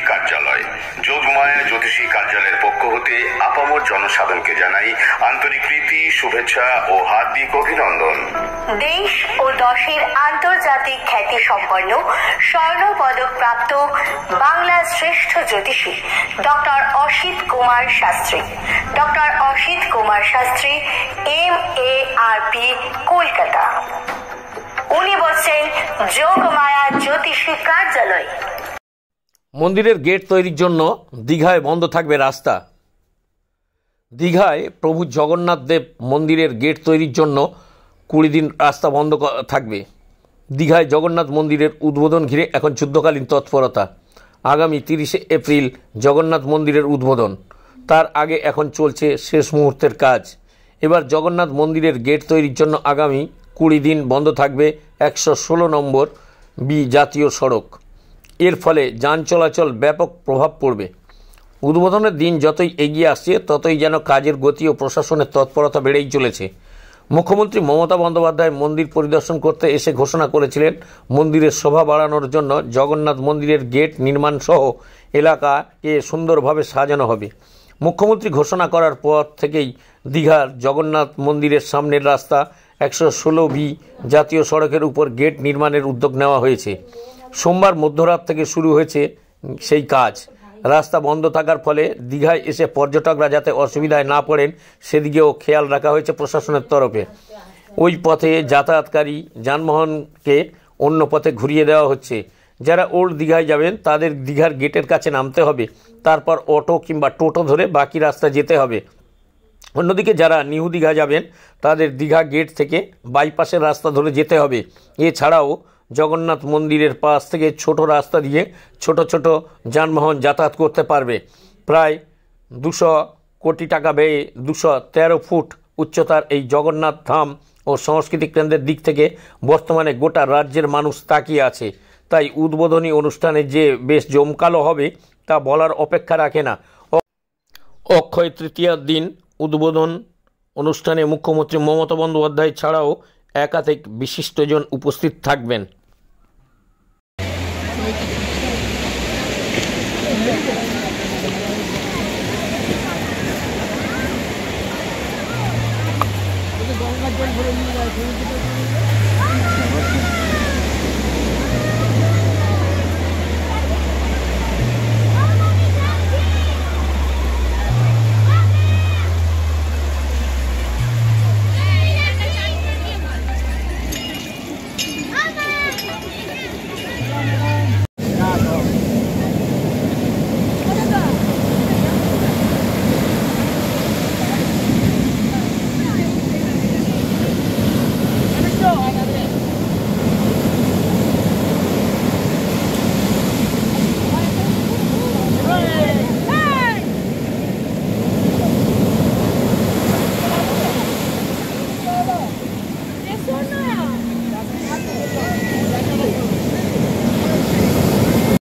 কার্যালয়। যোগমায়া জ্যোতিষী কার্যালয়ের পক্ষ হতে আপামর জনসাধারণকে জানাই আন্তরিক প্রীতি, শুভেচ্ছা ও হার্দিক অভিনন্দন। দেশ ও দশের আন্তর্জাতিক খ্যাতি সম্পন্ন স্বর্ণ পদক প্রাপ্ত বাংলার শ্রেষ্ঠ জ্যোতিষী doctor Asit Kumar Shastri, doctor Asit Kumar Shastri MARP, Kolkata. উনি বলছেন যোগমায়া জ্যোতিষী কার্যালয়। মন্দিরের গেট তৈরির জন্য দীঘায় বন্ধ থাকবে রাস্তা। দীঘায় প্রভু জগন্নাথ দেব মন্দিরের গেট তৈরির জন্য 20 দিন রাস্তা বন্ধ থাকবে। দীঘায় জগন্নাথ মন্দিরের উদ্বোধন ঘিরে এখন যুদ্ধকালীন তৎপরতা। আগামী 30 এপ্রিল জগন্নাথ মন্দিরের উদ্বোধন, তার আগে এখন চলছে শেষ মুহূর্তের কাজ। এবার জগন্নাথ মন্দিরের গেট তৈরির জন্য আগামী 20 দিন বন্ধ থাকবে 116 নম্বর বি জাতীয় সড়ক। এর ফলে যান চলাচল ব্যাপক প্রভাব পড়বে। উদ্বোধনের দিন যতই এগিয়ে আসছে ততই যেন কাজের গতি ও প্রশাসনের তৎপরতা বেড়েই চলেছে। মুখ্যমন্ত্রী মমতা বন্দ্যোপাধ্যায় মন্দির পরিদর্শন করতে এসে ঘোষণা করেছিলেন মন্দিরের শোভা বাড়ানোর জন্য জগন্নাথ মন্দিরের গেট নির্মাণ সহ এলাকাকে সুন্দরভাবে সাজানো হবে। মুখ্যমন্ত্রী ঘোষণা করার পর থেকেই দীঘার জগন্নাথ মন্দিরের সামনের রাস্তা 116 বি জাতীয় সড়কের উপর গেট নির্মাণের উদ্যোগ নেওয়া হয়েছে। সোমবার মধ্যরাত থেকে শুরু হয়েছে সেই কাজ। রাস্তা বন্ধ থাকার ফলে দীঘায় এসে পর্যটকরা যাতে অসুবিধায় না পড়েন সেদিকেও খেয়াল রাখা হয়েছে প্রশাসনের তরফে। ওই পথে যাতায়াতকারী যানবাহনকে অন্য পথে ঘুরিয়ে দেওয়া হচ্ছে। যারা ওল্ড দীঘায় যাবেন তাদের দীঘার গেটের কাছে নামতে হবে, তারপর অটো কিংবা টোটো ধরে বাকি রাস্তা যেতে হবে। অন্যদিকে যারা নিউ দীঘা যাবেন তাদের দীঘা গেট থেকে বাইপাসের রাস্তা ধরে যেতে হবে। এছাড়াও জগন্নাথ মন্দিরের পাশ থেকে ছোট রাস্তা দিয়ে ছোট ছোট যানবাহন যাতায়াত করতে পারবে। প্রায় 200 কোটি টাকা ব্যয়ে 213 ফুট উচ্চতার এই জগন্নাথ ধাম ও সাংস্কৃতিক কেন্দ্রের দিক থেকে বর্তমানে গোটা রাজ্যের মানুষ তাকিয়ে আছে। তাই উদ্বোধনী অনুষ্ঠানে যে বেশ জমকালো হবে তা বলার অপেক্ষা রাখে না। অক্ষয় তৃতীয়ার দিন উদ্বোধন অনুষ্ঠানে মুখ্যমন্ত্রী মমতা বন্দ্যোপাধ্যায় ছাড়াও একাধিক বিশিষ্টজন উপস্থিত থাকবেন। গঙ্গার জল ভরে নিয়ে যায়।